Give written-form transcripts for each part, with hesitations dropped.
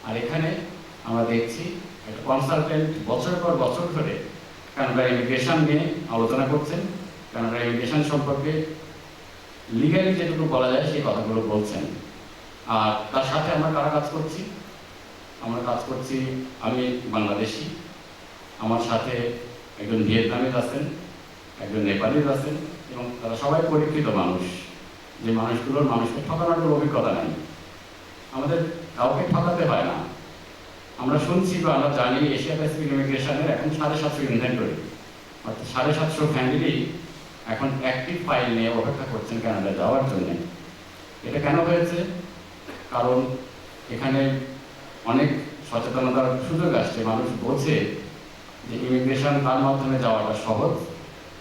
আর এখানে আমরা দেখছি একটা কনসালটেন্ট বছরের পর বছর ধরে কানাডা ইমিগ্রেশন নিয়ে আলোচনা করছেন, কানাডা ইমিগ্রেশন সম্পর্কে লিগালি যেটুকু বলা যায় সেই কথাগুলো বলছেন। আর তার সাথে আমরা কারা কাজ করছি? আমরা কাজ করছি, আমি বাংলাদেশি, আমার সাথে একজন ভিয়েতনামিজ আছেন, একজন নেপালিজ আছেন, এবং তারা সবাই পরীক্ষিত মানুষ, যে মানুষগুলোর মানুষকে ঠকানোর কোনো অভিজ্ঞতা নেই। আমাদের কাউকে ঠকাতে হয় না। আমরা শুনছি বা আমরা জানি এশিয়া প্যাসিফিক ইমিগ্রেশনের এখন 750 ইনভেন্টরি, অর্থাৎ 750 ফ্যামিলি এখন অ্যাক্টিভ ফাইল নিয়ে অপেক্ষা করছেন কানাডা যাওয়ার জন্য। এটা কেন হয়েছে? কারণ এখানে অনেক সচেতনতার সুযোগ আসছে, মানুষ বোঝে যে ইমিগ্রেশন কার মাধ্যমে যাওয়াটা সহজ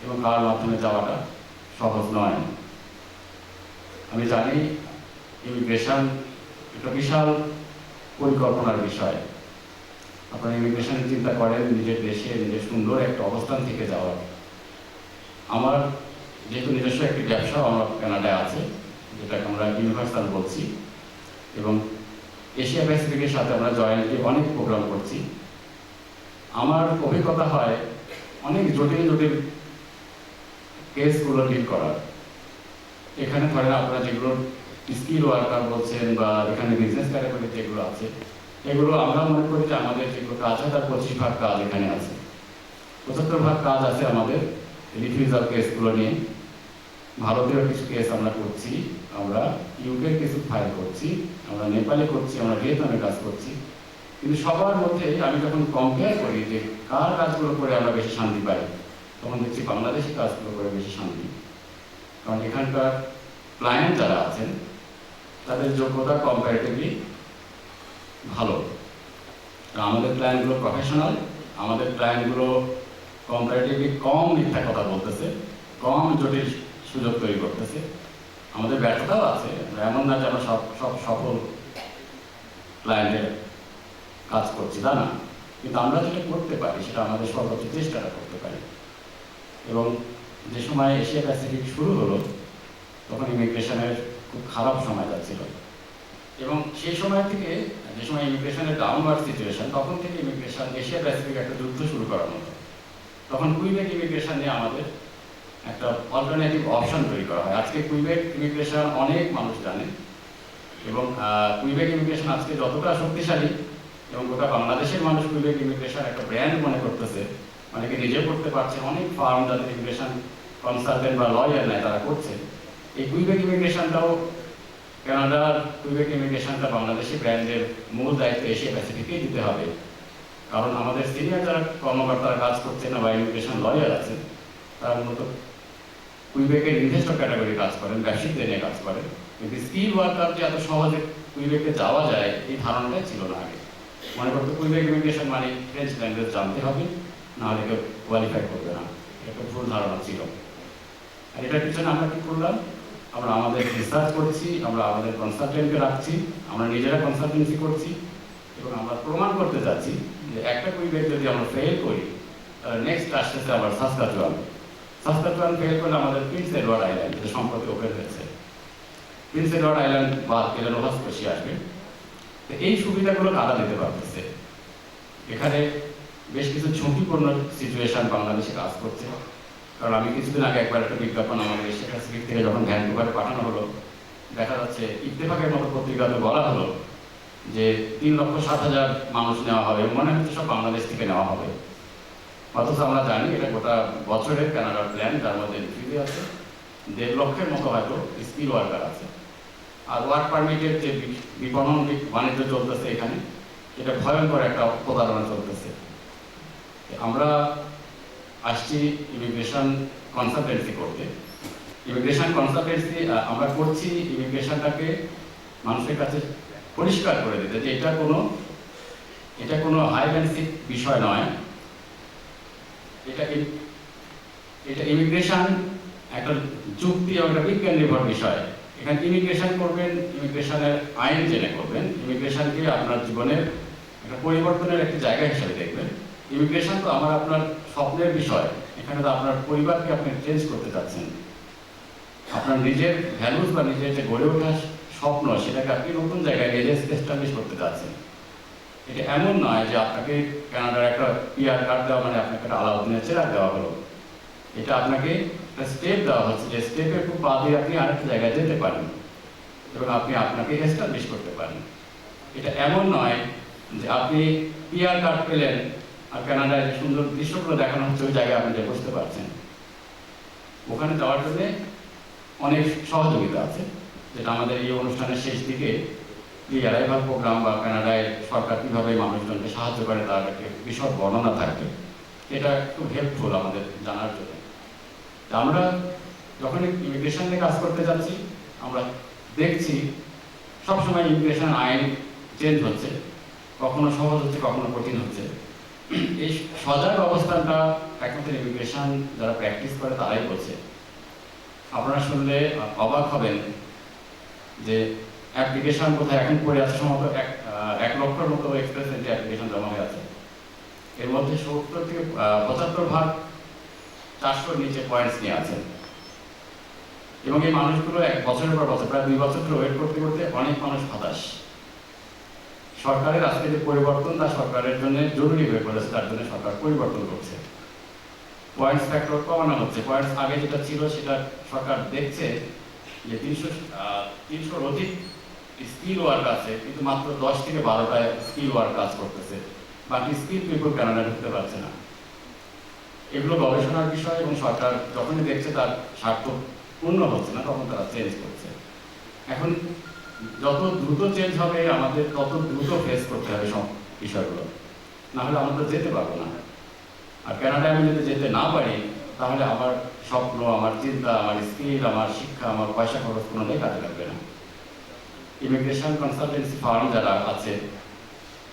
এবং কার মাধ্যমে যাওয়াটা সহজ নয়। আমি জানি ইমিগ্রেশন একটা বিশাল পরিকল্পনার বিষয়। আপনারা ইমিগ্রেশন চিন্তা করেন নিজের দেশে নিজের সুন্দর একটা অবস্থান থেকে যাওয়ার। আমার যেহেতু নিজস্ব একটি ব্যবসা আমার কানাডায় আছে, যেটাকে আমরা ইউনিভার্সাল বলছি, এবং এশিয়া প্যাসিফিকের সাথে আমরা জয়েন্টলি অনেক প্রোগ্রাম করছি। আমার অভিজ্ঞতা হয় অনেক জটিল জটিল কেসগুলো ডিল করার। এখানে ধরেন আপনারা যেগুলো স্কিল ওয়ার্কার বলছেন বা এখানে বিজনেস ক্যাটাগরি যেগুলো আছে, এগুলো আমরা মনে করি যে আমাদের যেগুলো কাজ হয় তার 25 ভাগ কাজ এখানে আছে। 75 ভাগ কাজ আছে আমাদের রিফিউজাল কেসগুলো নিয়ে। ভারতীয় কিছু কেস আমরা করছি, আমরা ইউকের কিছু ফাইল করছি, আমরা নেপালে করছি, আমরা ভিয়েতনামে কাজ করছি। কিন্তু সবার মধ্যে আমি যখন কম্পেয়ার করি যে কার কাজগুলো করে আমরা বেশি শান্তি পাই, তখন দেখছি বাংলাদেশি কাজগুলো করে বেশি শান্তি। কারণ এখানকার ক্লায়েন্ট যারা আছেন তাদের যোগ্যতা কম্পারেটিভলি ভালো। আমাদের ক্লায়েন্টগুলো প্রফেশনাল, আমাদের ক্লায়েন্টগুলো কম্পারেটিভলি কম মিথ্যা কথা বলতেছে, কম জটিল সুযোগ তৈরি করতেছে। আমাদের ব্যর্থতাও আছে, এমন না যে আমরা সব সফল ক্লায়েন্টের কাজ করছি, তা না। কিন্তু আমরা যেটা করতে পারি সেটা আমাদের সর্বোচ্চ চেষ্টাটা করতে পারি। এবং যে সময় এশিয়া প্যাসিফিক শুরু হলো তখন ইমিগ্রেশনের খুব খারাপ সময় যাচ্ছিল, এবং সেই সময় থেকে যে সময় ইমিগ্রেশনের ডাউনওয়ার্ড সিচুয়েশন, তখন থেকে ইমিগ্রেশন এশিয়া প্যাসিফিক একটা যুদ্ধ শুরু করার মতো। তখন কুইবেক ইমিগ্রেশন নিয়ে আমাদের একটা অল্টারনেটিভ অপশন তৈরি করা হয়। আজকে কুইবেক ইমিগ্রেশন অনেক মানুষ জানে, এবং কুইবেক ইমিগ্রেশন আজকে যতটা শক্তিশালী এবং গোটা বাংলাদেশের মানুষ কুইবেক ইমিগ্রেশন একটা ব্র্যান্ড মনে করতেছে, অনেকে নিজে করতে পারছে, অনেক ফার্ম যাদের ইমিগ্রেশন কনসালটেন্ট বা লয়ার নেয় তারা করছে। এই কুইবেক ইমিগ্রেশনটাও কানাডার কুইবেক ইমিগ্রেশনটা বাংলাদেশি ব্র্যান্ডের মূল দায়িত্ব এশিয়া প্যাসিফিকেই দিতে হবে। কারণ আমাদের সিনিয়র যারা কর্মকর্তারা কাজ করছে না বা ইমিগ্রেশন লয়ার আছে, তারা মূলত কুইবেকের ইনভেস্টর ক্যাটাগরি কাজ করেন, ব্যবসায়িকদের নিয়ে কাজ করেন। কিন্তু স্কিল ওয়ার্কার যে এত সহজে কুইবেকে যাওয়া যায় এই ধারণাটাই ছিল না আগে। মনে করতো কুইবেক ইমিগ্রেশন মানে ফ্রেঞ্চ ল্যাঙ্গুয়েজ জানতে হবে, নাহলে কেউ কোয়ালিফাই করবে না। এটা ভুল ধারণা ছিল। আর এটার পিছনে আমরা কি করলাম? আমরা আমাদের রিসার্চ করছি, আমরা আমাদের কনসালটেন্টকে রাখছি, আমরা নিজেরা কনসালটেন্সি করছি, এবং আমরা প্রমাণ করতে চাচ্ছি যে একটা কুইবেক যদি আমরা ফেল করি তাহলে নেক্সট আসতেছে আবার সাসকাচুয়ান। সাসকাচুয়ান ফেল করলে আমাদের প্রিন্স এডওয়ার্ড আইল্যান্ড, যে সম্প্রতি ওপেন হয়েছে, প্রিন্স এডওয়ার্ড আইল্যান্ড বা নোভা স্কোশিয়া আসবে। তো এই সুবিধাগুলো কারা দিতে পারতেছে? এখানে বেশ কিছু ঝুঁকিপূর্ণ সিচুয়েশন বাংলাদেশে কাজ করছে। কারণ আমি কিছুদিন আগে একবার একটা বিজ্ঞাপন আমাদের এশিয়া প্যাসিফিক থেকে যখন ভ্যানকুভারে পাঠানো হলো, দেখা যাচ্ছে ইত্তেফাকের মতো পত্রিকাতে বলা হলো যে 3,07,000 মানুষ নেওয়া হবে, মনে হচ্ছে সব বাংলাদেশ থেকে নেওয়া হবে। অথচ আমরা জানি এটা গোটা বছরের কানাডার প্ল্যান, যার মধ্যে রিফিউজি আছে, 1.5 লক্ষের মতো হয়তো স্কিল ওয়ার্কার আছে। আর ওয়ার্ক পারমিটের যে বিপণন বাণিজ্য চলতেছে এখানে, এটা ভয়ঙ্কর একটা প্রতারণা চলতেছে। আমরা আসছি ইমিগ্রেশন কনসালটেন্সি করতে। ইমিগ্রেশন কনসালটেন্সি আমরা করছি ইমিগ্রেশনটাকে মানুষের কাছে পরিষ্কার করে দিতে যে এটা কোনো হাই অ্যান্ড বিষয় নয়। এটা ইমিগ্রেশন একটা যুক্তি এবং একটা বিজ্ঞান নির্ভর বিষয়। এখানে ইমিগ্রেশন করবেন, ইমিগ্রেশনের আইন জেনে করবেন, ইমিগ্রেশনকে আপনার জীবনের একটা পরিবর্তনের একটি জায়গা হিসেবে দেখবেন। ইমিগ্রেশন তো আপনার স্বপ্নের বিষয়। এখানে তো আপনার পরিবারকে আপনি চেঞ্জ করতে চাচ্ছেন, আপনার নিজের ভ্যালুস বা নিজের যে গড়ে ওঠার স্বপ্ন সেটাকে আপনি নতুন জায়গায় নিয়ে এস্টাবলিশ করতে চাচ্ছেন। এটা এমন নয় যে আপনাকে কানাডার একটা পিআর কার্ড দেওয়া মানে আপনাকে একটা আলাউদ্দিনের চেরাগ দেওয়া হলো। এটা আপনাকে একটা স্টেপ দেওয়া হচ্ছে, যে স্টেপের খুব পা দিয়ে আপনি আরেকটা জায়গায় যেতে পারেন এবং আপনি আপনাকে এস্টাবলিশ করতে পারেন। এটা এমন নয় যে আপনি পিআর কার্ড পেলেন আর কানাডায় যে সুন্দর দৃশ্যগুলো দেখানো হচ্ছে ওই জায়গায় আপনি বুঝতে পারছেন। ওখানে যাওয়ার জন্য অনেক সহযোগিতা আছে, যেটা আমাদের এই অনুষ্ঠানের শেষ দিকে এই অ্যারাইভাল প্রোগ্রাম বা কানাডায় সরকার কীভাবে মানুষজনকে সাহায্য করে তার একটা বিশদ বর্ণনা থাকবে। এটা খুব হেল্পফুল আমাদের জানার জন্য। আমরা যখন ইমিগ্রেশন নিয়ে কাজ করতে যাচ্ছি আমরা দেখছি সবসময় ইমিগ্রেশন আইন চেঞ্জ হচ্ছে, কখনো সহজ হচ্ছে কখনো কঠিন হচ্ছে। এই সজাগ অবস্থানটা একমাত্র ইমিগ্রেশন যারা প্র্যাকটিস করে তারাই করছে। আপনারা শুনলে অবাক হবেন যে অ্যাপ্লিকেশন কোথায় এখন পড়ে আছে, সম্ভবত 1 লক্ষের মতো এক্সপ্রেস এন্ট্রি অ্যাপ্লিকেশন জমা হয়ে আছে। এর মধ্যে 70 থেকে 75% 400-র নিচে পয়েন্টস নিয়ে আছেন এবং এই মানুষগুলো 1 বছরের পর বছর, প্রায় 2 বছর ধরে ওয়েট করতে করতে অনেক মানুষ হতাশ। সরকারের আজকে যে পরিবর্তন তা সরকারের জন্য জরুরি হয়ে পড়েছে, তার জন্য সরকার পরিবর্তন করছে। পয়েন্টস ফ্যাক্টর কমানো হচ্ছে। পয়েন্টস আগে যেটা ছিল সেটা সরকার দেখছে যে 300-র অধিক স্কিল ওয়ার্ক আছে, কিন্তু মাত্র 10 থেকে 12টা স্কিল ওয়ার্ক কাজ করতেছে, বাকি স্কিল পিপল কানাডা ঢুকতে পারছে না। এগুলো গবেষণার বিষয় এবং সরকার যখনই দেখছে তার স্বার্থ পূর্ণ হচ্ছে না তখন তারা চেঞ্জ করছে। এখন যত দ্রুত চেঞ্জ হবে আমাদের তত দ্রুত ফেস করতে হবে সব বিষয়গুলো, না হলে আমরা তো যেতে পারবো না। আর কানাডায় আমি যদি যেতে না পারি তাহলে আমার স্বপ্ন, আমার চিন্তা, আমার স্কিল, আমার শিক্ষা, আমার পয়সা খরচ কোনোটাই কাজে লাগবে না। ইমিগ্রেশন কনসালটেন্সি ফার্ম যারা আছে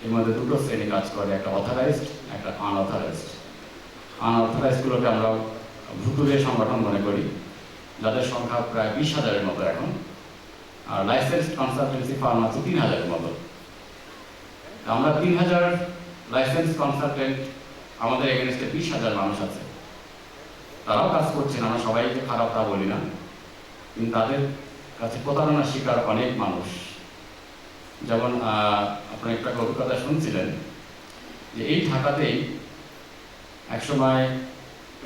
এর মধ্যে 2টো শ্রেণী কাজ করে, একটা অথরাইজড, একটা আনঅথরাইজড। আনঅথরাইজডগুলোকে আমরা ভুতুরে সংগঠন মনে করি, যাদের সংখ্যা প্রায় 20,000-এর মতো এখন। আর লাইসেন্সড কনসালটেন্সি ফার্ম আছে 3,000-এর মতো। আমরা 3,000 লাইসেন্স কনসালটেন্ট, আমাদের এগেনস্টে 20,000 মানুষ আছে। তারাও কাজ করছেন, আমরা সবাইকে খারাপ তা বলি না, কিন্তু তাদের কাছে প্রতারণার শিকার অনেক মানুষ। যেমন আপনার একটা অভিজ্ঞতা শুনছিলেন যে এই ঢাকাতেই একসময়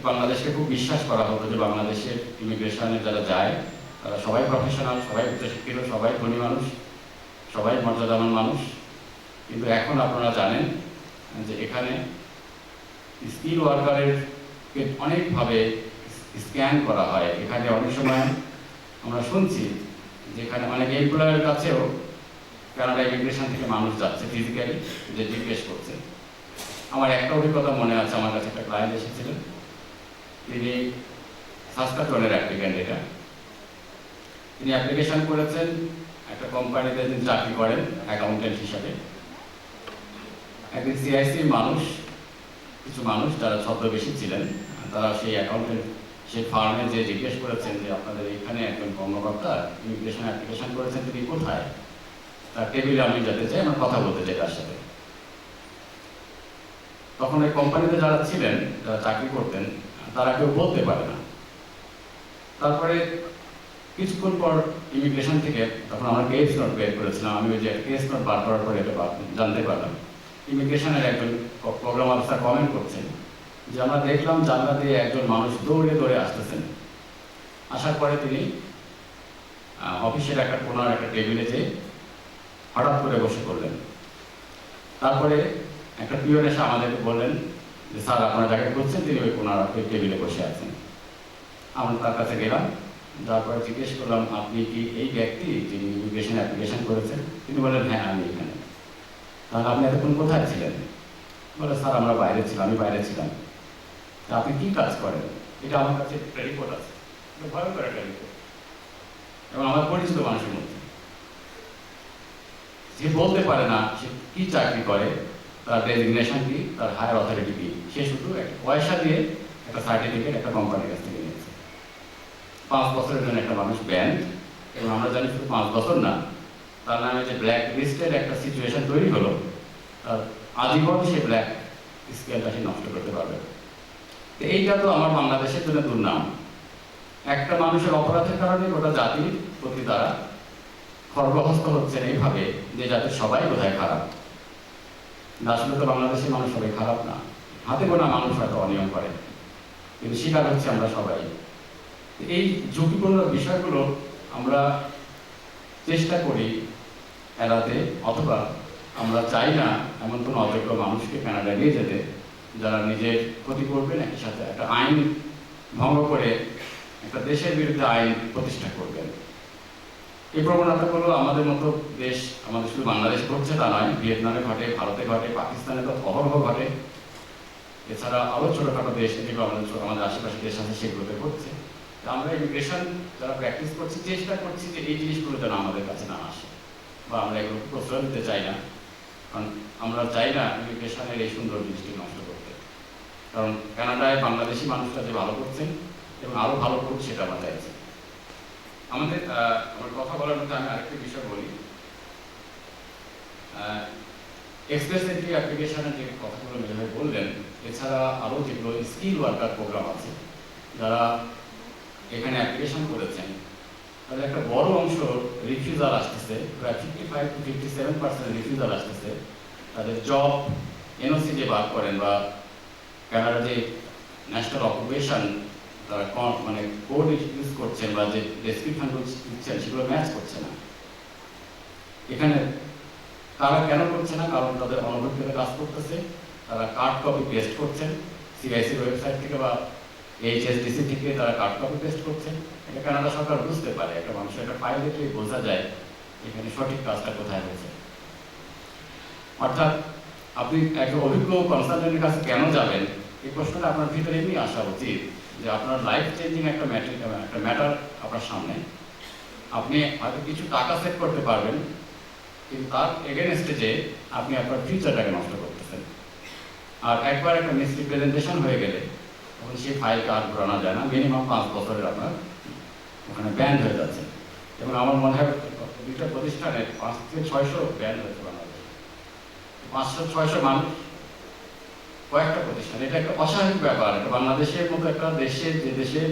বাংলাদেশকে খুব বিশ্বাস করা হতো যে বাংলাদেশের ইমিগ্রেশনে যারা যায় তারা সবাই প্রফেশনাল, সবাই উচ্চশিক্ষিত, সবাই ধনী মানুষ, সবাই মর্যাদাবান মানুষ। কিন্তু এখন আপনারা জানেন যে এখানে স্কিল ওয়ার্কারের অনেকভাবে স্ক্যান করা হয়। এখানে অনেক সময় আমরা শুনছি যে এখানে অনেক এমপ্লয়ের কাছেও কানাডা ইমিগ্রেশন থেকে মানুষ যাচ্ছে ফিজিক্যালি, যে জিজ্ঞেস করছে। আমার একটা অভিজ্ঞতা মনে আছে, আমার কাছে একটা ক্লায়েন্ট এসেছিলেন, তিনি সাসকাচুয়ানের অ্যাপ্লিক্যান্ট। এটা তিনি অ্যাপ্লিকেশন করেছেন একটা কোম্পানিতে, তিনি চাকরি করেন অ্যাকাউন্টেন্ট হিসাবে। একদিন সিআইসি কিছু মানুষ যারা ছদ্মবেশী ছিলেন, তারা সেই অ্যাকাউন্টেন্ট, সেই ফার্মে যে জিজ্ঞেস করেছেন যে আপনাদের এখানে একজন কর্মকর্তা ইমিগ্রেশন অ্যাপ্লিকেশন করেছেন, তিনি কোথায়, তার টেবিলে আমি যেতে চাই, আমার কথা বলতে চাই তার সাথে। তখন ওই কোম্পানিতে যারা ছিলেন, যারা চাকরি করতেন, তারা কেউ বলতে পারে না। তারপরে কিছুক্ষণ পর ইমিগ্রেশন থেকে তখন আমরা কেস নোট বের করেছিলাম, আমি ওই যে কেস নোট বার করার পরে এটা জানতে পারলাম। ইমিগ্রেশনের একজন প্রোগ্রাম অফিসার কমেন্ট করছেন যে আমরা দেখলাম জানলা দিয়ে একজন মানুষ দৌড়ে দৌড়ে আসতেছেন। আসার পরে তিনি অফিসের কোনার একটা টেবিলে যেয়ে হঠাৎ করে বসে পড়লেন। তারপরে একটা পিওন এসে আমাদেরকে বললেন যে স্যার আপনারা যাকে করছেন তিনি ওই কোনার ওই টেবিলে বসে আছেন। আমরা তার কাছে গেলাম, তারপরে জিজ্ঞেস করলাম আপনি কি এই ব্যক্তি যিনি ইমিগ্রেশন অ্যাপ্লিকেশন করেছেন? তিনি বললেন হ্যাঁ আমি এখানে। তাহলে আপনি এতক্ষণ কোথায় ছিলেন? বলে স্যার আমরা বাইরে ছিলাম, আমি বাইরে ছিলাম। তা আপনি কী কাজ করেন? এটা আমার কাছে একটা রিপোর্ট আছে, এটা ভয়ঙ্কর একটা রিপোর্ট, এবং আমার পরিচিত মানুষের মধ্যে যে বলতে পারে না সে কী চাকরি করে, তার ডেজিগনেশন কি, তার হায়ার অথরিটি কি, সে শুধু একটা পয়সা দিয়ে একটা সার্টিফিকেট একটা কোম্পানির কাছ থেকে নিয়েছে। 5 বছরের জন্য একটা মানুষ ব্যান্ড, এবং আমরা জানি শুধু 5 বছর না, তার নামে যে ব্ল্যাক লিস্টের একটা সিচুয়েশন তৈরি হলো, তার আজীবন সে ব্ল্যাক স্কেলটা সে নষ্ট করতে পারবে। তো এইটা তো আমার বাংলাদেশের জন্য দুর্নাম। একটা মানুষের অপরাধের কারণে গোটা জাতির প্রতি তারা খর্বহস্ত হচ্ছেন এইভাবে যে যাতে সবাই বোধহয় খারাপ। আসলে তো বাংলাদেশের মানুষ সবাই খারাপ না, হাতে গোনা মানুষ হয়তো অনিয়ম করে, কিন্তু শিকার হচ্ছে আমরা সবাই। এই ঝুঁকিপূর্ণ বিষয়গুলো আমরা চেষ্টা করি এড়াতে, অথবা আমরা চাই না এমন কোনো অযোগ্য মানুষকে কানাডায় নিয়ে যেতে যারা নিজের ক্ষতি করবেন, একই সাথে একটা আইন ভঙ্গ করে একটা দেশের বিরুদ্ধে আইন প্রতিষ্ঠা করবেন। এই প্রবণতাগুলো আমাদের মতো দেশ, আমাদের শুধু বাংলাদেশ ঘটছে তা নয়, ভিয়েতনামে ঘটে, ভারতে ঘটে, পাকিস্তানে তো অহরহ ঘটে, এছাড়া আরও ছোটোখাটো দেশ যেগুলো আমাদের আশেপাশে দেশ আছে সেগুলোতে ঘটছে। আমরা ইমিগ্রেশন যারা প্র্যাকটিস করছি চেষ্টা করছি যে এই জিনিসগুলো যেন আমাদের কাছে না আসে, বা আমরা এগুলো প্রশ্রয় দিতে চাই না, কারণ আমরা চাই না ইমিগ্রেশনের এই সুন্দর জিনিসটি নষ্ট করতে। কারণ কানাডায় বাংলাদেশি মানুষরা যে ভালো করছেন এবং আরও ভালো করুক সেটা আমরা চাইছি। আমার কথা বলার মধ্যে আমি আরেকটি বিষয় বলি, এক্সপ্রেস এন্ট্রি অ্যাপ্লিকেশনের যে কথাগুলো মেজর বললেন, এছাড়া আরও যেগুলো স্কিল ওয়ার্কার প্রোগ্রাম আছে, যারা এখানে অ্যাপ্লিকেশন করেছেন তাদের একটা বড় অংশ রিফিউজাল আসতেছে, প্রায় 55 to 57% রিফিউজাল আসতেছে। তাদের জব এনওসি যে বার করেন বা কানাডার যে ন্যাশনাল অকুপেশন তারা মানে কোড ইউজ করছেন বা যে ডেসক্রিপশনগুলো দিচ্ছেন সেগুলো ম্যাচ করছে না। এখানে তারা কেন করছে না? কারণ তাদের অনভিজ্ঞতা কাজ করতেছে, তারা কার্ড কপি পেস্ট করছেন সিআইসির ওয়েবসাইট থেকে বা এইচএসডিসি থেকে তারা কার্ড কপি পেস্ট করছেন। এটা কানাডা সরকার বুঝতে পারে, একটা মানুষের একটা ফাইল দেখলেই বোঝা যায় এখানে সঠিক কাজটা কোথায় হয়েছে। অর্থাৎ আপনি একটা অভিজ্ঞ কনসালটেন্টের কাছে কেন যাবেন, এই প্রশ্নটা আপনার ভিতরে এমনি আসা উচিত যে আপনার লাইফ চেঞ্জিং একটা ম্যাটার আপনার সামনে, আপনি হয়তো কিছু টাকা সেভ করতে পারবেন, কিন্তু তার এগেনস্টে যে আপনি আপনার ফিউচারটাকে নষ্ট করতেছেন। আর একবার একটা মিসরিপ্রেজেন্টেশন হয়ে গেলে তখন সেই ফাইলকে আর ঘোরানো যায় না, মিনিমাম 5 বছরের আপনার ওখানে ব্যান্ড হয়ে যাচ্ছে। এবং আমার মনে হয় দুইটা প্রতিষ্ঠানে 5 থেকে 600 ব্যান্ড হয়েছে বাংলাদেশে, 500-600 মানুষ কয়েকটা প্রতিষ্ঠান। এটা একটা অস্বাভাবিক ব্যাপার। এটা বাংলাদেশের মতো একটা দেশে, যে দেশে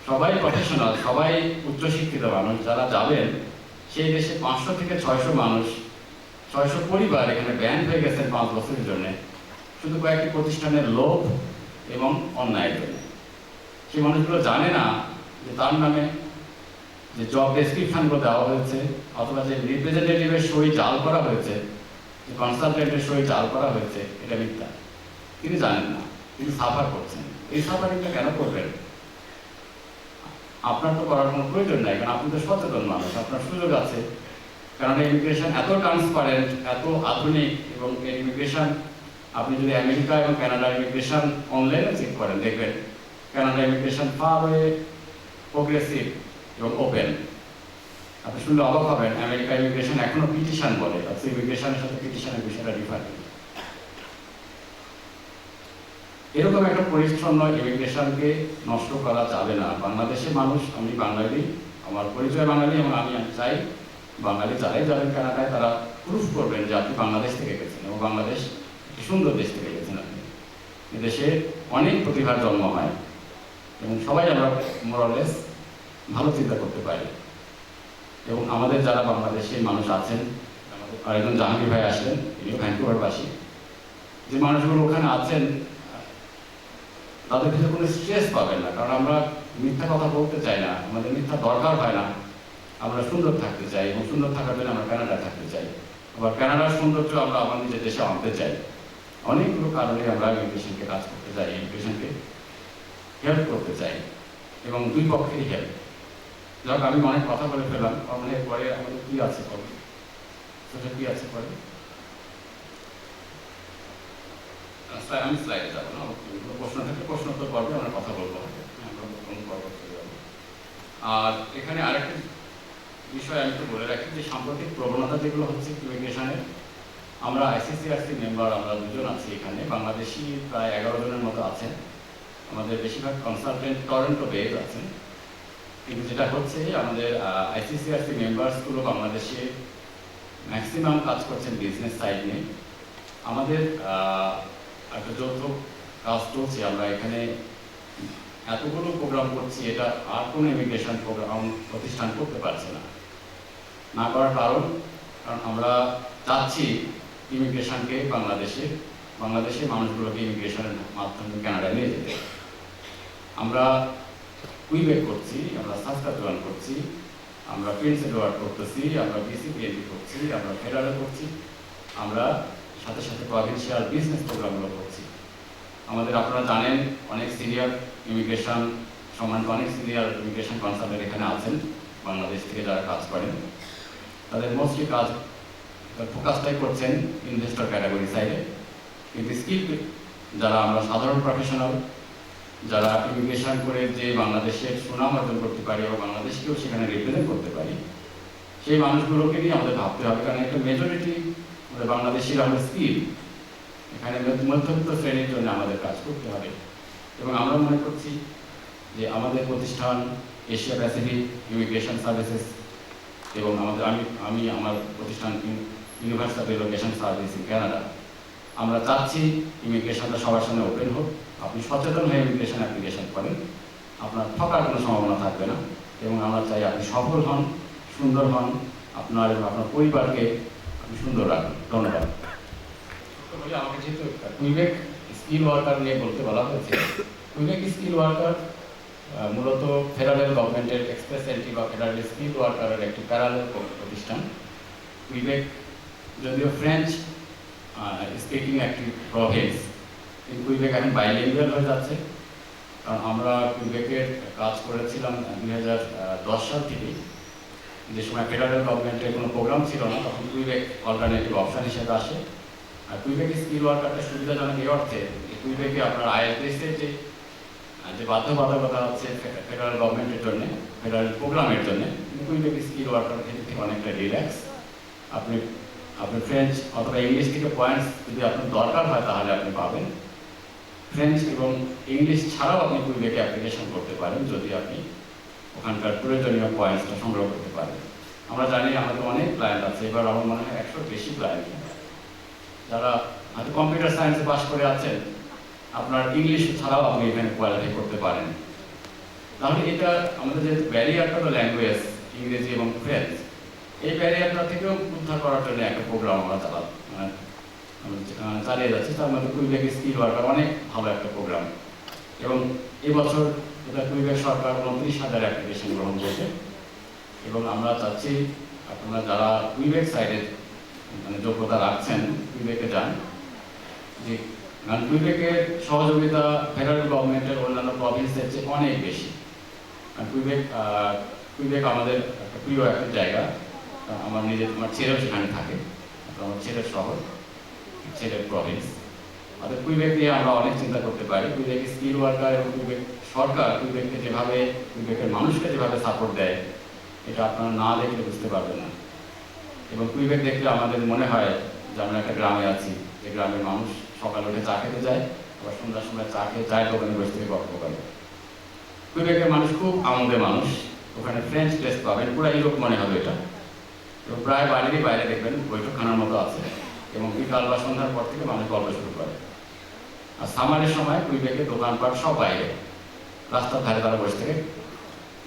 সবাই প্রফেশনাল, সবাই উচ্চশিক্ষিত মানুষ, যারা যাবেন সেই দেশে 500 থেকে 600 মানুষ, 600 পরিবার এখানে ব্যান্ড হয়ে গেছেন 5 বছরের জন্য, শুধু কয়েকটি প্রতিষ্ঠানের লোভ এবং অন্যায়ের জন্য। সেই মানুষগুলো জানে না যে তার নামে যে জব ডেসক্রিপশনগুলো দেওয়া হয়েছে, অথবা যে রিপ্রেজেন্টেটিভের সই জাল করা হয়েছে, যে কনসালটেন্টের সই জাল করা হয়েছে, এটা মিথ্যা। তিনি জানেন না, তিনি সাফার করছেন। এই সাফারিংটা কেন করবেন? আপনার তো করার কোনো প্রয়োজন নাই, কারণ আপনি তো সচেতন মানুষ, আপনার সুযোগ আছে। কারণ ইমিগ্রেশন এত ট্রান্সপারেন্ট, এত আধুনিক, এবং এই ইমিগ্রেশন আপনি যদি আমেরিকা এবং কানাডা ইমিগ্রেশন অনলাইনে চেক করেন দেখবেন Canada immigration fur way progressive এবং ওপেন। আপনি শুনলে অবাক হবেন, আমেরিকা ইমিগ্রেশন এখনো পিটিশন বলে, অথচ ইমিগ্রেশনের সাথে পিটিশনের বিষয়টা ডিফারেন্ট। এরকম একটা পরিচ্ছন্ন ইমিগ্রেশনকে নষ্ট করা যাবে না। বাংলাদেশের মানুষ, আমি বাঙালি, আমার পরিচয় বাঙালি, এবং আমি চাই বাঙালি যারাই যাবেন কানাডায় তারা প্রুফ করবেন যে আপনি বাংলাদেশ থেকে গেছেন, এবং বাংলাদেশ একটি সুন্দর দেশ থেকে গেছেন। আপনি দেশে অনেক প্রতিভার জন্ম হয়, এবং সবাই আমরা মোরালেস ভালো চিন্তা করতে পারি। এবং আমাদের যারা বাংলাদেশের মানুষ আছেন, আমাদের আরেকজন জাহাঙ্গীর ভাই আসলেন, ইনিও ভ্যাঙ্কুভারবাসী, যে মানুষগুলো ওখানে আছেন তাদের কিছু কোনো স্ট্রেস পাবেন না, কারণ আমরা মিথ্যা কথা বলতে চাই না, আমাদের মিথ্যা দরকার হয় না। আমরা সুন্দর থাকতে চাই, এবং সুন্দর থাকার জন্য আমরা কানাডা থাকতে চাই। আবার কানাডার সৌন্দর্য আমরা আমার নিজের দেশে আনতে চাই। অনেকগুলো কারণে আমরা ইমিগ্রেশনকে কাজ করতে চাই, ইমিগ্রেশনকে হেল্প করতে চাই, এবং দুই পক্ষেরই হেল্প। যাক, আমি অনেক কথা বলে ফেলাম। অনেক পরে আমাদের কি আছে পরে, সেটা কি আছে পরে, আমি স্লাইডে যাবো না, প্রশ্ন থাকলে প্রশ্ন উত্তর পর্বে আমরা কথা বলবো। আর এখানে আরেকটা বিষয় আমি তো বলে রাখি যে সাম্প্রতিক প্রবণতা যেগুলো হচ্ছে ইমিগ্রেশনের, আমরা আইসিসিআরসি মেম্বার, আমরা 2 জন আছি এখানে, বাংলাদেশি প্রায় 11 জনের মতো আছেন। আমাদের বেশিরভাগ কনসালটেন্ট টরন্টো বেস আছেন। কিন্তু যেটা হচ্ছে, আমাদের আইসিসিআরসি মেম্বার্সগুলো বাংলাদেশে ম্যাক্সিমাম কাজ করছেন বিজনেস সাইড নিয়ে। আমাদের একটা যৌথ কাজ চলছে, আমরা এখানে এতগুলো প্রোগ্রাম করছি, এটা আর কোনো ইমিগ্রেশন প্রোগ্রাম প্রতিষ্ঠান করতে পারছে না। না করার কারণ আমরা চাচ্ছি ইমিগ্রেশনকে বাংলাদেশের মানুষগুলোকে ইমিগ্রেশনের মাধ্যমে কানাডায় নিয়ে যেতে। আমরা কুইবেক করছি, আমরা সাসকাচুয়ান করছি, আমরা প্রিন্স এডওয়ার্ড করতেছি, আমরা বিসিপিএনপি করছি, আমরা ফেডারেল করছি, আমরা সাথে সাথে প্রভিন্সিয়াল বিজনেস প্রোগ্রামগুলো করছি। আমাদের আপনারা জানেন অনেক সিনিয়র ইমিগ্রেশন সম্মানিত অনেক সিনিয়র ইমিগ্রেশন কনসালটেন্ট এখানে আছেন বাংলাদেশ থেকে যারা কাজ করেন। তাদের মোস্টলি কাজ ফোকাসটাই করছেন ইনভেস্টর ক্যাটাগরি সাইডে, কিন্তু স্কিল যারা আমরা সাধারণ প্রফেশনাল যারা ইমিগ্রেশন করে যে বাংলাদেশের সুনাম অর্জন করতে পারি এবং বাংলাদেশকেও সেখানে রিপ্রেজেন্ট করতে পারি, সেই মানুষগুলোকে নিয়ে আমাদের ভাবতে হবে। কারণ একটা মেজরিটি আমাদের বাংলাদেশিরা আমাদের স্কিল, এখানে মধ্যবিত্ত শ্রেণীর জন্য আমাদের কাজ করতে হবে। এবং আমরা মনে করছি যে আমাদের প্রতিষ্ঠান এশিয়া প্যাসিফিক ইমিগ্রেশন সার্ভিসেস এবং আমি আমার প্রতিষ্ঠান universal relocation service in Canada, আমরা চাচ্ছি ইমিগ্রেশনটা সবার সামনে ওপেন হোক। আপনি সচেতন হয়ে ইমিগ্রেশন অ্যাপ্লিকেশন করেন, আপনার ঠকার কোনো সম্ভাবনা থাকবে না। এবং আমরা চাই আপনি সফল হন, সুন্দর হন, আপনার এবং আপনার পরিবারকে আপনি সুন্দর রাখুন। ধন্যবাদ। আমাকে যেহেতু কুইবেক স্কিল ওয়ার্কার নিয়ে বলতে বলা হয়েছে, কুইবেক স্কিল ওয়ার্কার মূলত ফেডারেল গভর্নমেন্টের এক্সপ্রেস এন্ট্রি বা ফেডারেল স্কিল ওয়ার্কারের একটি প্যারালেল প্রতিষ্ঠান। কুইবেক যদিও ফ্রেঞ্চ স্পিকিং একটি প্রভিন্স, কিন্তু কুইবেক এখন বাইলিঙ্গুয়াল হয়ে যাচ্ছে। কারণ আমরা কুইবেকের কাজ করেছিলাম 2010 সাল থেকে, যে সময় ফেডারেল গভর্নমেন্টের কোনো প্রোগ্রাম ছিল না, তখন কুইবেক অল্টারনেটিভ অপশন হিসেবে আসে। আর কুইবেক স্কিল ওয়ার্কারটা সুবিধাজনক এই অর্থে কুইবেকে আপনার আইএলটিএসের যে বাধ্যবাধকতা হচ্ছে ফেডারেল গভর্নমেন্টের জন্য, ফেডারেল প্রোগ্রামের জন্য, কুইবেক স্কিল ওয়ার্কার ক্ষেত্রে থেকে অনেকটা রিল্যাক্স। আপনি ফ্রেঞ্চ অথবা ইংলিশ থেকে পয়েন্টস যদি আপনার দরকার হয় তাহলে আপনি পাবেন। ফ্রেঞ্চ এবং ইংলিশ ছাড়াও আপনি কুইবেকে অ্যাপ্লিকেশন করতে পারেন যদি আপনি ওখানকার প্রয়োজনীয় পয়েন্টসটা সংগ্রহ করতে পারেন। আমরা জানি আমাদের অনেক ক্লায়েন্ট আছে, এবার আমার মনে হয় 100 বেশি ক্লায়েন্ট যারা হয়তো কম্পিউটার সায়েন্সে পাস করে আছেন, আপনার ইংলিশ ছাড়াও আপনি এখানে কোয়ালিফাই করতে পারেন। তাহলে এটা আমাদের যে ব্যারিয়ারটা হলো ল্যাঙ্গুয়েজ, ইংরেজি এবং ফ্রেঞ্চ, এই ব্যারিয়ারটা থেকেও উদ্ধার করার জন্য একটা প্রোগ্রাম আমরা চালিয়ে যাচ্ছি। তার মধ্যে কুইবেক স্কিল ওয়ার্কার অনেক ভালো একটা প্রোগ্রাম, এবং এবছর এটা কুইবেক সরকার 29,000 অ্যাপ্লিকেশন গ্রহণ করছে। এবং আমরা চাচ্ছি আপনারা যারা কুইবেক সাইডে যোগ্যতা রাখছেন কুইবেকে যান, যে কুইবেকের সহযোগিতা ফেডারেল গভর্নমেন্টের অন্যান্য প্রভিন্সের চেয়ে অনেক বেশি। কুইবেক আমাদের একটা প্রিয় একটা জায়গা, আমার ছেলেও সেখানে থাকে, আমার ছেলের শহর, ছেলের প্রভিন্স। অর্থাৎ কুইবেক নিয়ে আমরা অনেক চিন্তা করতে পারি। কুইবেক স্কিল ওয়ার্কার এবং কুইবেক সরকার কুইবেককে যেভাবে, কুইবেকের মানুষকে যেভাবে সাপোর্ট দেয়, এটা আপনারা না দেখলে বুঝতে পারবেন না। এবং কুইবেক দেখলে আমাদের মনে হয় যে আমরা একটা গ্রামে আছি, যে গ্রামের মানুষ সকালে উঠে চা খেতে যায়, আবার সন্ধ্যার সময় চা খেয়ে চায়ের দোকানে বসে থেকে গল্প করে। কুইবেকের মানুষ খুব আনন্দের মানুষ, ওখানে ফ্রেঞ্চ টেস্ট পাবেন, পুরো ইউরোপ মনে হবে এটা। এবং প্রায় বাড়িরই বাইরে দেখবেন বৈঠকখানার মতো আছে, এবং বিকাল বা সন্ধ্যার পর থেকে মানুষ গল্প শুরু করে। আর সামারের সময় কুইবেকে দোকানপাট সব বাইরে, রাস্তার ধারে তারা বসে থেকে,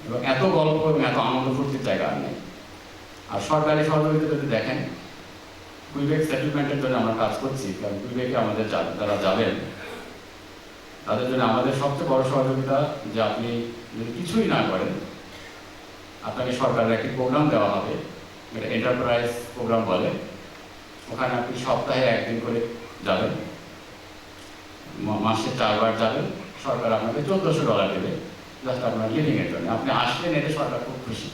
এবং এত গল্প এবং এত আনন্দ ফুর্তির জায়গা আর নেই। আর সরকারি সহযোগিতা যদি দেখেন, কুইবেক সেটেলমেন্টের জন্য আমরা কাজ করছি। কারণ কুইবেকে আমাদের যারা যাবেন তাদের জন্য আমাদের সবচেয়ে বড় সহযোগিতা যে আপনি যদি কিছুই না করেন, আপনাকে সরকারের একটি প্রোগ্রাম দেওয়া হবে, এটা এন্টারপ্রাইজ প্রোগ্রাম বলে। ওখানে আপনি সপ্তাহে 1 দিন করে যাবেন, মাসে 4 বার যাবেন। সরকার আপনাকে $1,400 দেবে জাস্ট আপনার লিভিংয়ের জন্য। আপনি আসলেন, এতে সরকার খুব খুশি।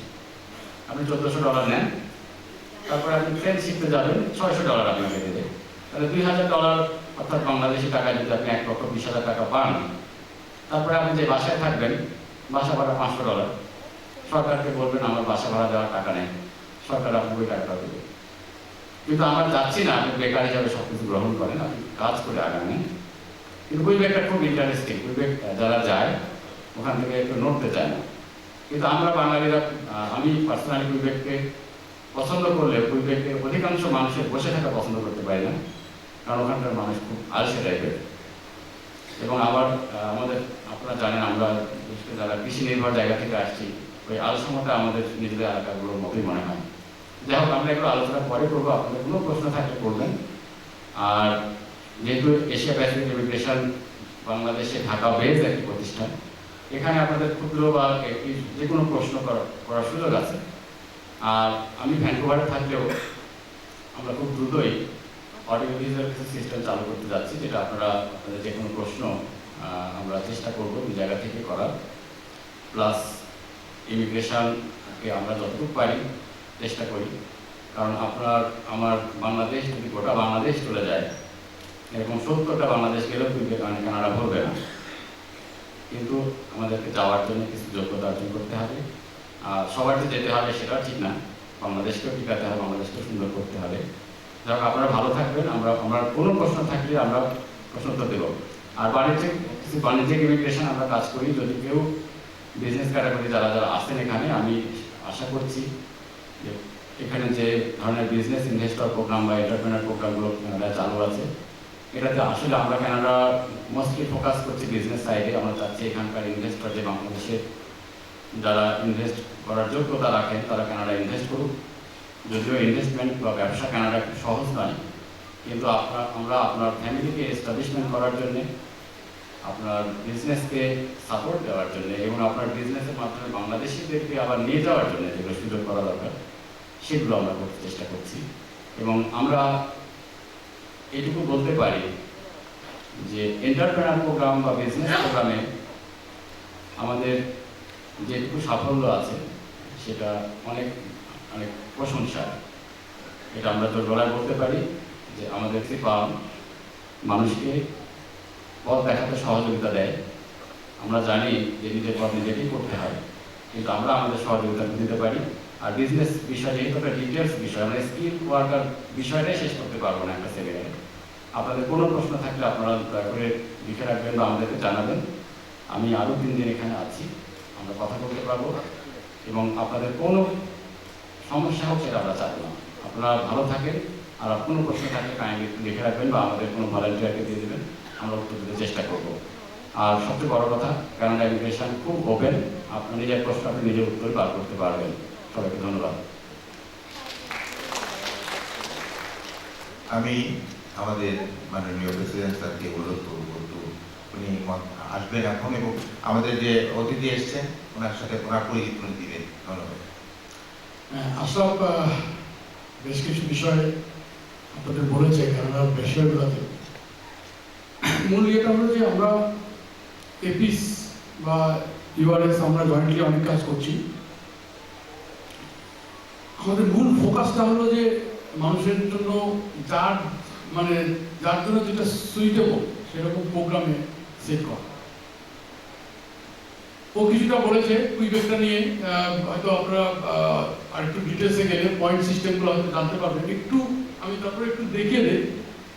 আপনি $1,400 নেন, তারপরে আপনি ট্রেন শিখতে যাবেন, $600 আপনাকে দেবে। তাহলে $2,000, অর্থাৎ বাংলাদেশি টাকায় যদি আপনি 1,20,000 টাকা পান, তারপরে আপনি যে বাসায় থাকবেন, বাসা ভাড়া $500। সরকারকে বলবেন আমার বাসা ভাড়া দেওয়ার টাকা নেই, সরকার আপনাকে ওই টাকাটা দেবে। কিন্তু আমরা চাচ্ছি না আপনি বেকার হিসাবে সব কিছু গ্রহণ করেন, আপনি কাজ করে আগামী। কিন্তু কুইবেকটা খুব ইন্টারেস্টিং, কুইবেক যারা যায় ওখান থেকে একটু নড়তে চায় না। কিন্তু আমরা বাঙালিরা, আমি পার্সোনালি কুইবেককে পছন্দ করলে কুইবেকে অধিকাংশ মানুষের বসে থাকা পছন্দ করতে পারি না, কারণ ওখানকার মানুষ খুব আলসে টাইপের। এবং আবার আমাদের, আপনারা জানেন আমরা যারা কৃষি নির্ভর জায়গা থেকে আসছি, ওই আলসমতা আমাদের নিজেদের এলাকাগুলোর মতোই মনে হয়। যাই হোক, আমরা একটু আলোচনা পরে করবো, আপনাদের কোনো প্রশ্ন থাকলে করবেন। আর যেহেতু এশিয়া প্যাসিফিক ইমিগ্রেশন বাংলাদেশে ঢাকা বেস একটি প্রতিষ্ঠান, এখানে আপনাদের ক্ষুদ্র বা যে কোনো প্রশ্ন করার সুযোগ আছে। আর আমি ভ্যানকুভারে থাকলেও আমরা খুব দ্রুতই অডিও ভিজুয়াল সিস্টেম চালু করতে যাচ্ছি, যেটা আপনাদের যে কোনো প্রশ্ন আমরা চেষ্টা করবো ওই জায়গা থেকে করার। প্লাস ইমিগ্রেশনকে আমরা যতটুকু পারি চেষ্টা করি, কারণ আমার বাংলাদেশ যদি গোটা বাংলাদেশ চলে যায়, এরকম 70টা বাংলাদেশ গেলেও কিন্তু কানাডা ভরবে না। কিন্তু আমাদেরকে যাওয়ার জন্য কিছু যোগ্যতা অর্জন করতে হবে। আর সবার যে যেতে হবে সেটা ঠিক না, বাংলাদেশকেও টিকাতে হবে, বাংলাদেশকেও সুন্দর করতে হবে। যাক, আপনারা ভালো থাকবেন। আমরা কোনো প্রশ্ন থাকলে আমরা প্রশ্ন উত্তর দেব। আর বাণিজ্যিক ইমিগ্রেশন আমরা কাজ করি। যদি কেউ বিজনেস ক্যাটাগরি যারা আসেন এখানে, আমি আশা করছি যে এখানে যে ধরনের বিজনেস ইনভেস্টর প্রোগ্রাম বা এন্টারপ্রেনার প্রোগ্রামগুলো চালু আছে, এটাতে আসলে আমরা কানাডা মোস্টলি ফোকাস করছি বিজনেস সাইডে। আমরা চাচ্ছি এখানকার ইনভেস্টর যে বাংলাদেশের যারা ইনভেস্ট করার যোগ্যতা রাখেন তারা কানাডা ইনভেস্ট করুক। যদিও ইনভেস্টমেন্ট বা ব্যবসা কানাডা একটু সহজ নয়, কিন্তু আমরা আপনার ফ্যামিলিকে এস্টাবলিশমেন্ট করার জন্যে, আপনার বিজনেসকে সাপোর্ট দেওয়ার জন্য এবং আপনার বিজনেসের মাধ্যমে বাংলাদেশিদেরকে আবার নিয়ে যাওয়ার জন্য যেগুলো সুযোগ করা দরকার সেগুলো আমরা করতে চেষ্টা করছি। এবং আমরা এটুকু বলতে পারি যে এন্টারপ্রেনার প্রোগ্রাম বা বিজনেস প্রোগ্রামে আমাদের যেটুকু সাফল্য আছে সেটা অনেক অনেক প্রশংসা। এটা আমরা তো গলায় বলতে পারি যে আমাদের ফার্ম মানুষকে পথ দেখাতে সহযোগিতা দেয়। আমরা জানি যে নিজের পথ নিজেকেই করতে হয়, কিন্তু আমরা আমাদের সহযোগিতা দিতে পারি। আর বিজনেস বিষয় যেহেতু একটা ডিটেলস বিষয়, আমরা স্কিল ওয়ার্কার বিষয়টাই শেষ করতে পারবো না একটা সেমিনারে। আপনাদের কোনো প্রশ্ন থাকলে আপনারা দয়া করে লিখে রাখবেন বা আমাদেরকে জানাবেন। আমি আরও 3 দিন এখানে আছি, আমরা কথা বলতে পারবো। এবং আপনাদের কোনো সমস্যা হোক সেটা আমরা চাবো না। আপনারা ভালো থাকেন। আর কোনো প্রশ্ন থাকলে কাইন্ডলি লিখে রাখবেন বা আমাদের কোনো ভলান্টিয়ারকে দিয়ে দেবেন, আমরা উত্তর দিতে চেষ্টা করবো। আর সবচেয়ে বড় কথা, কানাডা ইমিগ্রেশন খুব ওপেন। আপনার নিজের প্রশ্ন আপনি নিজের উত্তর বার করতে পারবেন। সবাইকে ধন্যবাদ। আমি আমাদের মাননীয় প্রেসিডেন্ট স্যারকে অনুরোধ করব, উনি আসবেন এখন এবং আমাদের যে অতিথি এসছেন ওনার সাথে ওনার পরিচিত দিবেন। ধন্যবাদ। আশরাফ বেশ কিছু বিষয় আপনাদের বলেছে কানাডার বিষয়গুলোতে। মূল ইয়েটা হলো যে আমরা এপিস বা ইউআরএস আমরা জয়েন্টলি অনেক কাজ করছি। আমাদের মূল ফোকাসটা হলো যে মানুষের জন্য যার জন্য যেটা সুইটেবল সেরকম প্রোগ্রামে সেট করা। ও কিছুটা বলেছে কুইবেকটা নিয়ে, হয়তো আপনারা আরেকটু ডিটেলসে গেলে পয়েন্ট সিস্টেমগুলো হয়তো জানতে পারবেন। আমি তারপরে একটু দেখিয়ে দিই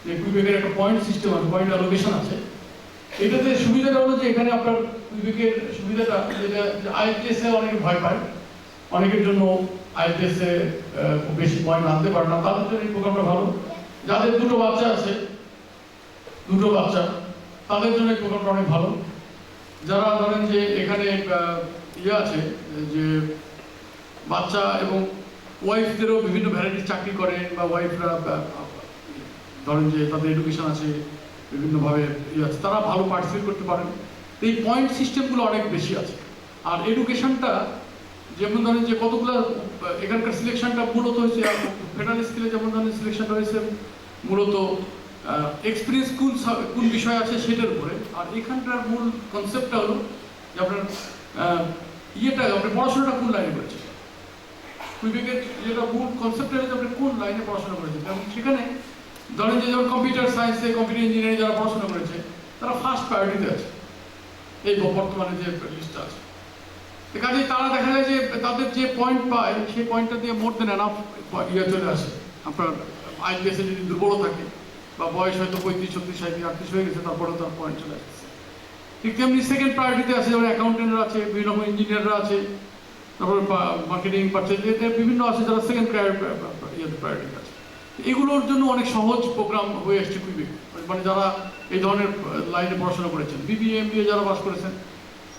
যে কুইবেকের একটা পয়েন্ট সিস্টেম আছে, পয়েন্ট অ্যালোকেশন আছে। এটাতে সুবিধাটা হলো যে এখানে আপনার কুইবেকের সুবিধাটা যেটা আইএলটিএসে অনেকে ভয় পায়, অনেকের জন্য আইএলটিএসে খুব বেশি পয়েন্ট আনতে পারে না, তাদের জন্য এই প্রোগ্রামটা ভালো। যাদের দুটো বাচ্চা আছে, তাদের জন্য এই প্রোগ্রামটা অনেক ভালো। যারা ধরেন যে এখানে আছে যে বাচ্চা এবং ওয়াইফদেরও বিভিন্ন ভ্যারাইটির চাকরি করেন বা ওয়াইফরা ধরেন যে তাদের এডুকেশন আছে, বিভিন্নভাবে আছে, তারা ভালো পার্টিসিপেট করতে পারেন। এই পয়েন্ট সিস্টেমগুলো অনেক বেশি আছে। আর এডুকেশনটা যেমন ধরেন যে কতগুলো এখানকার সিলেকশনটা মূলত হয়েছে ফেডারেল স্কুলে, যেমন ধরেন সিলেকশনটা হয়েছে মূলত এক্সপিরিয়েন্স কোন বিষয় আছে সেটার উপরে। আর এখানকার মূল কনসেপ্টটা হলো যে আপনার আপনি পড়াশোনাটা কোন লাইনে করেছেন। কুইবেকের যেটা মূল কনসেপ্ট হলো যে আপনি কোন লাইনে পড়াশোনা করেছেন। এবং সেখানে ধরেন যে যেমন কম্পিউটার সায়েন্সে, কম্পিউটার ইঞ্জিনিয়ারিং যারা পড়াশোনা করেছে তারা ফার্স্ট প্রায়োরিটিতে আছে এই বর্তমানে যে লিস্টটা আছে। কাজে তারা দেখা যায় যে তাদের যে পয়েন্ট পায় সেই পয়েন্টটা দিয়ে মোর দেন এনাফ চলে আসে। আপনার আইএলটিএসে যদি দুর্বল থাকে বা বয়স হয়তো 35, 36, 37, 38 হয়ে গেছে, তারপরেও তার পয়েন্ট চলে আসছে। ঠিক তেমনি সেকেন্ড প্রায়োরিটিতে আছে যেমন অ্যাকাউন্টেন্টরা আছে, বিভিন্ন রকম ইঞ্জিনিয়াররা আছে, তারপর মার্কেটিং পার্চেজ বিভিন্ন আছে যারা সেকেন্ড প্রায়োরিটি আছে। এগুলোর জন্য অনেক সহজ প্রোগ্রাম হয়ে আসছে কুইবেক। মানে যারা এই ধরনের লাইনে পড়াশোনা করেছেন, বিবিএ, এমবিএ যারা পাস করেছেন,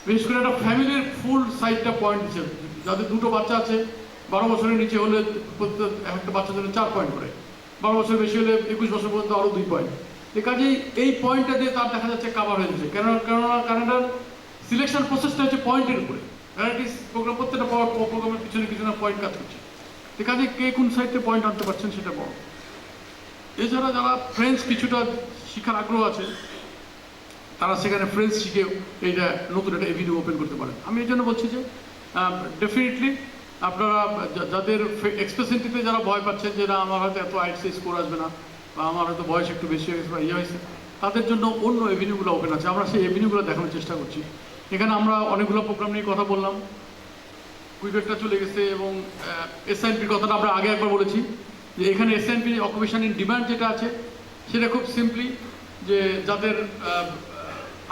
বিশেষ করে একটা ফ্যামিলির ফুল সাইডটা পয়েন্ট হিসেবে, যাদের দুটো বাচ্চা আছে 12 বছরের নিচে হলে প্রত্যেক একটা বাচ্চার জন্য 4 পয়েন্ট করে, 12 বছর বেশি হলে 21 বছর পর্যন্ত আরও 2 পয়েন্ট। এই কাজেই এই পয়েন্টটা দিয়ে তার দেখা যাচ্ছে কাভার হয়ে যাচ্ছে, কেননা কানাডার সিলেকশন প্রসেসটা হচ্ছে পয়েন্টের উপরে। ভ্যারাইটিস প্রোগ্রাম প্রত্যেকটা প্রোগ্রামের পিছনে কিছু না পয়েন্ট কাজ করছে। এই কাজে কে কোন সাইডে পয়েন্ট আনতে পারছেন সেটা বড়। এছাড়া যারা ফ্রেঞ্চ কিছুটা শিক্ষার আগ্রহ আছে তারা সেখানে ফ্রেঞ্চ শিখে এইটা নতুন একটা এভিনিউ ওপেন করতে পারেন। আমি এই জন্য বলছি যে ডেফিনেটলি আপনারা যাদের এক্সপ্রেসিভিটিতে যারা ভয় পাচ্ছেন যে না আমার হয়তো এত আইটসি স্কোর আসবে না, বা আমার হয়তো বয়স একটু বেশি হয়েছে বা ইয়ে হয়েছে, তাদের জন্য অন্য এভিনিউগুলো ওপেন আছে। আমরা সেই এভিনিউগুলো দেখানোর চেষ্টা করছি। এখানে আমরা অনেকগুলো প্রোগ্রাম নিয়ে কথা বললাম, কুইবেকটা চলে গেছে, এবং এসআইপির কথাটা আমরা আগে একবার বলেছি যে এখানে এসআইপি অকুপেশন ইন ডিমান্ড যেটা আছে সেটা খুব সিম্পলি যে যাদের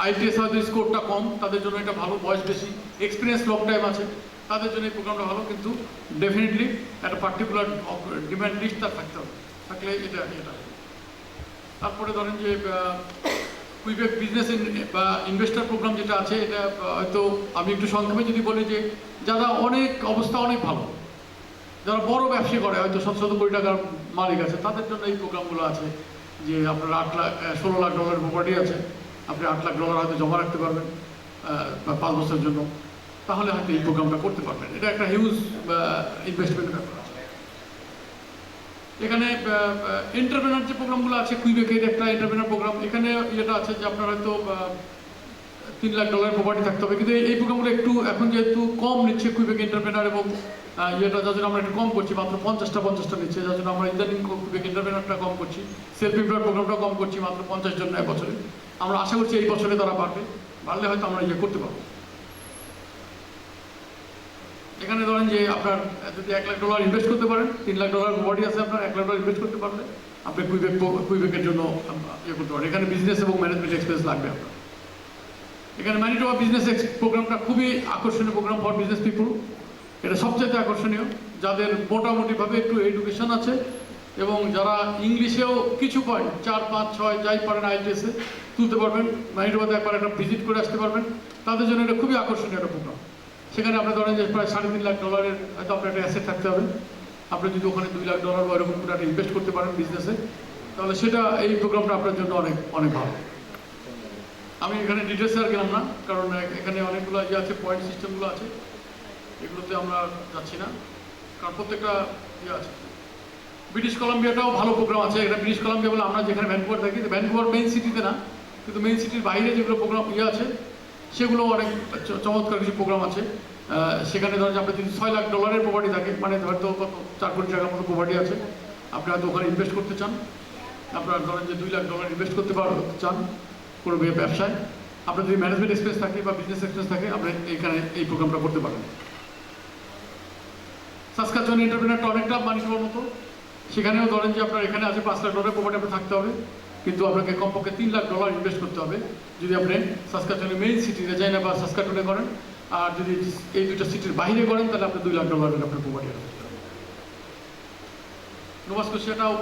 আইটিএস হয়তো স্কোরটা কম তাদের জন্য এটা ভালো, বয়স বেশি, এক্সপিরিয়েন্স লং টাইম আছে তাদের জন্য এই প্রোগ্রামটা ভালো। কিন্তু ডেফিনেটলি একটা পার্টিকুলার ডিমান্ড লিস্ট তার থাকতে হবে, থাকলে এটা এটা তারপরে ধরেন যে কুইবেক বিজনেস বা ইনভেস্টার প্রোগ্রাম যেটা আছে এটা হয়তো আমি একটু সংক্ষেপে যদি বলি যে যারা অনেক অবস্থা অনেক ভালো, যারা বড় ব্যবসা করে হয়তো শত শত কোটি টাকার মালিক আছে, তাদের জন্য এই প্রোগ্রামগুলো আছে যে আপনার 16 লাখ ডলার প্রপার্টি আছে, আপনি 8 লাখ ডলার হয়তো জমা রাখতে পারবেন 5 বছরের জন্য, তাহলে হয়তো এই প্রোগ্রামটা করতে পারবেন। এটা একটা হিউজ ইনভেস্টমেন্টের ব্যাপার আছে। এখানে এন্টারপ্রেনার যে প্রোগ্রামগুলো আছে, কুইবেকের একটা এন্টারপ্রেনার প্রোগ্রাম, এখানে ইয়েটা আছে যে আপনার হয়তো 3 লাখ ডলার প্রপার্টি থাকতে হবে, কিন্তু এই প্রোগ্রামগুলো একটু এখন যেহেতু কম নিচ্ছে কুইবেক এন্টারপ্রেনার, এবং ইয়েটা যার জন্য আমরা একটু কম করছি, মাত্র 50টা নিচ্ছে, যার জন্য আমরা ইদানিং কুইবেক এন্টারপ্রেনারটা কম করছি, সেলফ এমপ্লয়েড প্রোগ্রামটা কম করছি, মাত্র 50 জন এক বছরে। আমরা আশা করছি এই বছরে তারা বাড়লে হয়তো আমরা ইয়ে করতে পারবো। এখানে ধরেন যে আপনার যদি 1 লাখ ডলার ইনভেস্ট করতে পারেন, 3 লাখ ডলার প্রপার্টি আছে আপনার, 1 লাখ ডলার ইনভেস্ট করতে পারলে আপনি কুইবেকের জন্য ইয়ে করতে পারেন। এখানে বিজনেস এবং ম্যানেজমেন্ট এক্সপিরিয়েন্স লাগবে আপনার। এখানে ম্যানিটোবা বিজনেস প্রোগ্রামটা খুবই আকর্ষণীয় প্রোগ্রাম ফর বিজনেস পিপুল। এটা সবচেয়ে আকর্ষণীয় যাদের মোটামুটিভাবে একটু এডুকেশন আছে এবং যারা ইংলিশেও কিছু পয়েন্ট 4, 5, 6 যাই পারেন আইটিএসে তুলতে পারবেন, ম্যানিটোবাতে একবার একটা ভিজিট করে আসতে পারবেন, তাদের জন্য এটা খুবই আকর্ষণীয় একটা প্রোগ্রাম। সেখানে আপনি ধরেন যে প্রায় 3.5 লাখ ডলারের হয়তো আপনার একটা অ্যাসেট থাকতে হবে, আপনি যদি ওখানে 2 লাখ ডলার বা এরকম করে একটা ইনভেস্ট করতে পারেন বিজনেসে, তাহলে সেটা এই প্রোগ্রামটা আপনার জন্য অনেক অনেক ভালো। আমি এখানে ডিটেলসে আর গেলাম না, কারণ এখানে অনেকগুলো ইয়ে আছে, পয়েন্ট সিস্টেমগুলো আছে, এগুলোতে আমরা যাচ্ছি না, কারণ প্রত্যেকটা ইয়ে আছে। ব্রিটিশ কলাম্বিয়াটাও ভালো প্রোগ্রাম আছে। এটা ব্রিটিশ কলাম্বিয়া বলে আমরা যেখানে ভ্যানকুভার থাকি, ভ্যানকুভার মেইন সিটিতে না, কিন্তু মেইন সিটির বাইরে যেগুলো প্রোগ্রাম ইয়ে আছে সেগুলো অনেক চমৎকার কিছু প্রোগ্রাম আছে। সেখানে ধরেন যে আপনার যদি 6 লাখ ডলারের প্রপার্টি থাকে, মানে হয়তো কত 4 কোটি টাকার মতো প্রপার্টি আছে, আপনি হয়তো ওখানে ইনভেস্ট করতে চান, আপনার ধরেন যে 2 লাখ ডলার ইনভেস্ট করতে চান কোনো ব্যবসায়, আপনার যদি ম্যানেজমেন্ট এক্সপিরিয়েন্স থাকে বা বিজনেস এক্সপিরিয়েন্স থাকে, আপনি এইখানে এই প্রোগ্রামটা করতে পারেন। সাসকাচুয়ান এন্টারপ্রেনারটা অনেকটা ম্যানিটোবার মতো, সেখানেও ধরেন যে আপনার এখানে আছে 5 লাখ ডলার প্রপার্টি আপনার থাকতে হবে, কিন্তু আপনাকে কমপক্ষে 3 লাখ ডলার ইনভেস্ট করতে হবে যদি আপনি সাসকাচুয়ানের মেইন সিটিতে যাই না বা সাসকাচুয়ানে করেন। আর যদি এই দুটো সিটির বাইরে করেন তাহলে আপনি 2 লাখ ডলারের আপনার প্রপার্টি হবে। নোভা স্কোশিয়াটাও